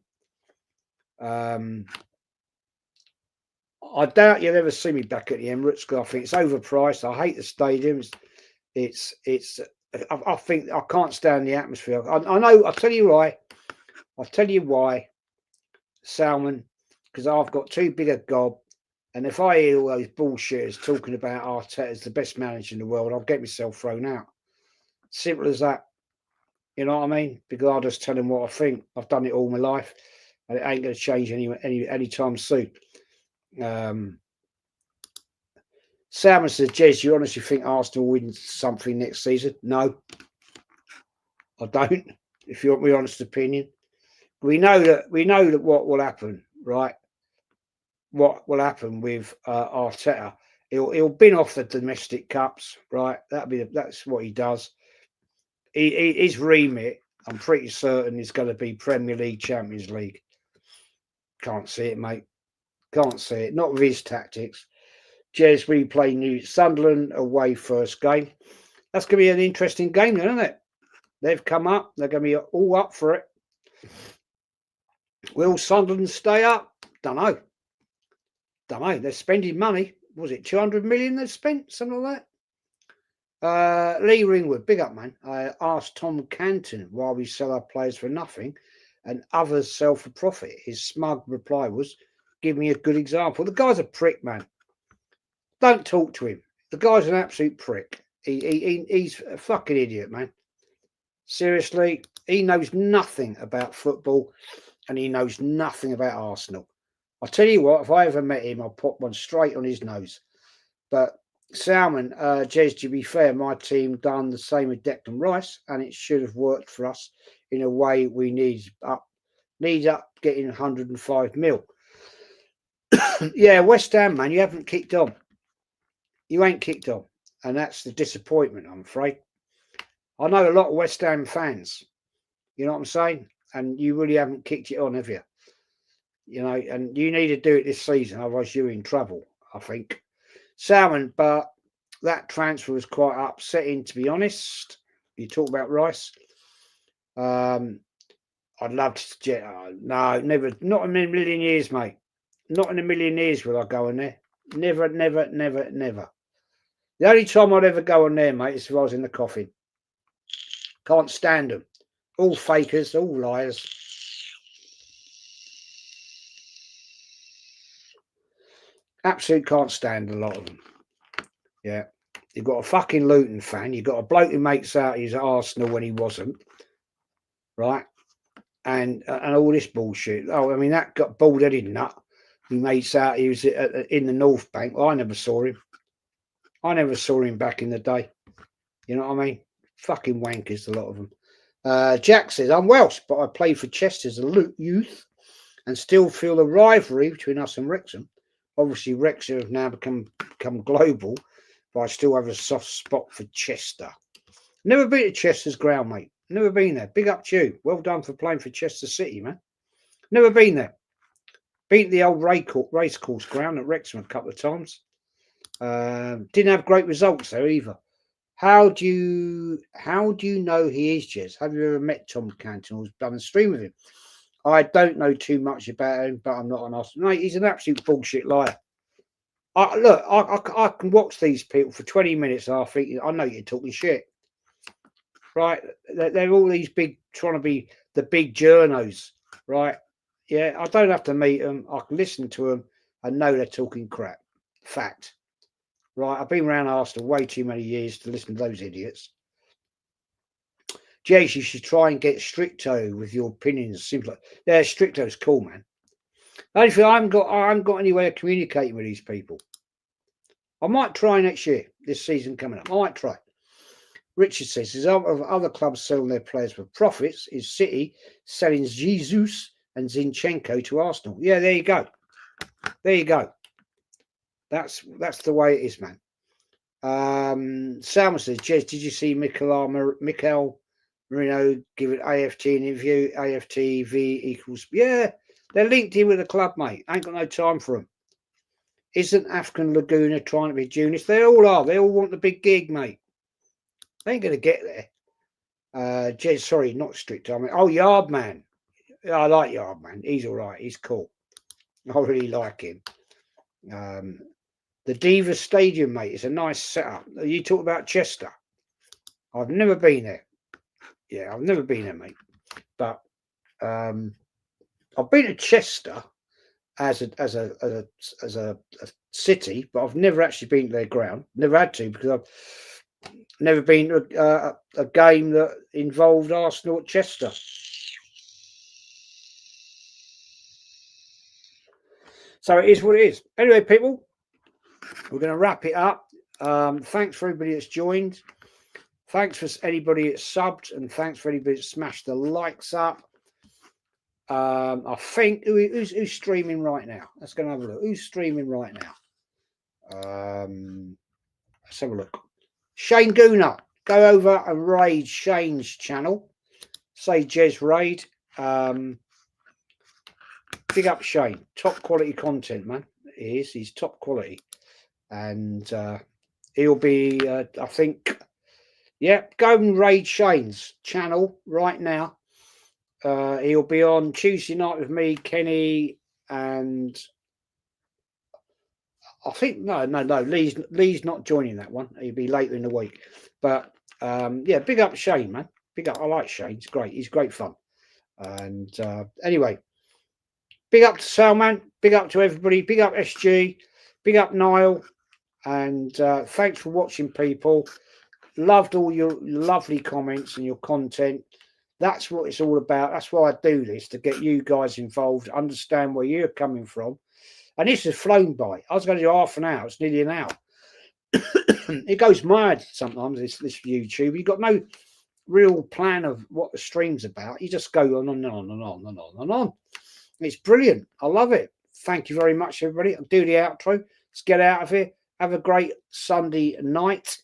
I doubt you'll ever see me back at the Emirates because I think it's overpriced. I hate the stadium. It's. I think I can't stand the atmosphere. I know. I'll tell you why. I'll tell you why, Salmon. Because I've got too big a gob, and if I hear all those bullshitters talking about Arteta as the best manager in the world, I'll get myself thrown out. Simple as that. You know what I mean? Because I'll just tell them what I think. I've done it all my life, and it ain't going to change any time soon. Salmon says, Jez, you honestly think Arsenal will win something next season? No, I don't. If you want my honest opinion, we know that what will happen, right? What will happen with Arteta? He'll bin off the domestic cups, right? That's what he does. His remit, I'm pretty certain, is going to be Premier League, Champions League. Can't see it, mate. Can't see it. Not with his tactics. Jez, we play New Sunderland away first game. That's going to be an interesting game, isn't it? They've come up. They're going to be all up for it. Will Sunderland stay up? Don't know. They're spending money. Was it 200 million they've spent? Something like that. Lee Ringwood, big up, man. I asked Tom Canton why we sell our players for nothing and others sell for profit. His smug reply was, give me a good example. The guy's a prick, man. Don't talk to him. The guy's an absolute prick. He's a fucking idiot, man. Seriously, he knows nothing about football and he knows nothing about Arsenal. I'll tell you what, if I ever met him, I'll put one straight on his nose. But Salmon, Jez, to be fair, my team done the same with Declan Rice, and it should have worked for us in a way we need up getting 105 mil. Yeah, West Ham, man, you haven't kicked on. You ain't kicked on, and that's the disappointment, I'm afraid. I know a lot of West Ham fans, you know what I'm saying? And you really haven't kicked it on, have you? You know, and you need to do it this season, otherwise you're in trouble, I think. Salmon, but that transfer was quite upsetting, to be honest. You talk about Rice. I'd love to. No, never. Not in a million years, mate. Not in a million years will I go in there. Never. The only time I'd ever go on there, mate, is if I was in the coffin. Can't stand them. All fakers, all liars. Absolutely can't stand a lot of them. Yeah. You've got a fucking Luton fan. You've got a bloke who makes out he's at Arsenal when he wasn't. Right? And all this bullshit. Oh, I mean, that got bald-headed nut. He makes out he was in the North Bank. Well, I never saw him. I never saw him back in the day. You know what I mean? Fucking wankers, a lot of them. Jack says, I'm Welsh, but I played for Chester as a youth and still feel the rivalry between us and Wrexham. Obviously, Wrexham have now become global, but I still have a soft spot for Chester. Never been to Chester's ground, mate. Never been there. Big up to you. Well done for playing for Chester City, man. Never been there. Beat the old racecourse ground at Wrexham a couple of times. Didn't have great results there either. How do you know he is, Jez? Have you ever met Tom Canton or done a stream with him? I don't know too much about him, but I'm not an Arsenal. Mate, he's an absolute bullshit liar. I can watch these people for 20 minutes and I think, I know you're talking shit. Right? They're all these big, trying to be the big journos, right? Yeah, I don't have to meet them. I can listen to them and know they're talking crap. Fact. Right? I've been around Arsenal way too many years to listen to those idiots. Jace, you should try and get Stricto with your opinions. Simpler. Yeah, Stricto's cool, man. Only thing I haven't got any way of communicating with these people. I might try next year, this season coming up. I might try. Richard says, as other clubs selling their players for profits, is City selling Jesus and Zinchenko to Arsenal? Yeah, there you go. There you go. That's the way it is, man. Salma says, Jez, did you see Mikel Marino give an AFT interview? AFTV equals, yeah, they're linked in with the club, mate. Ain't got no time for them. Isn't African Laguna trying to be juniors? They all are. They all want the big gig, mate. They ain't going to get there. Jez, sorry, not strict. I mean, Yardman. I like Yardman. He's all right. He's cool. I really like him. The Diva Stadium, mate, is a nice setup. You talk about Chester. I've never been there. Yeah, I've never been there, mate. But I've been to Chester as a city, but I've never actually been to their ground. Never had to because I've never been to a game that involved Arsenal at Chester. So it is what it is. Anyway, people, we're going to wrap it up. Thanks for everybody that's joined. Thanks for anybody that's subbed, and thanks for anybody that smashed the likes up. I think who's streaming right now? Let's go and have a look. Who's streaming right now? Let's have a look. Shane Gooner, go over and raid Shane's channel. Say Jez raid. Big up Shane. Top quality content, man. He is. He's top quality, and he'll be. I think. Yeah, go and raid Shane's channel right now. He'll be on Tuesday night with me, Kenny, and I think no. Lee's not joining that one. He'll be later in the week. But yeah, big up Shane, man. Big up. I like Shane. He's great. He's great fun. And anyway, big up to Salman. Big up to everybody. Big up SG. Big up Niall. And thanks for watching, people. Loved all your lovely comments and your content. That's what it's all about. That's why I do this, to get you guys involved, understand where you're coming from. And this has flown by. I was going to do half an hour. It's nearly an hour. It goes mad sometimes, this YouTube. You've got no real plan of what the stream's about. You just go on and on and on and on and on. It's brilliant. I love it. Thank you very much, everybody. I'll do the outro. Let's get out of here. Have a great Sunday night.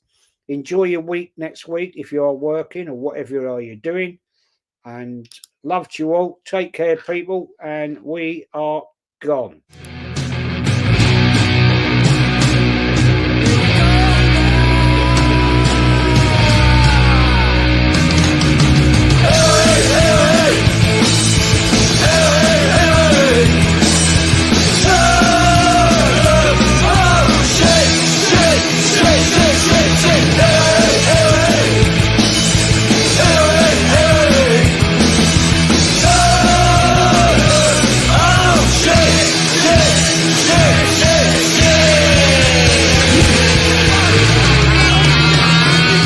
Enjoy your week next week if you are working or whatever you're doing. And love to you all. Take care, people. And we are gone.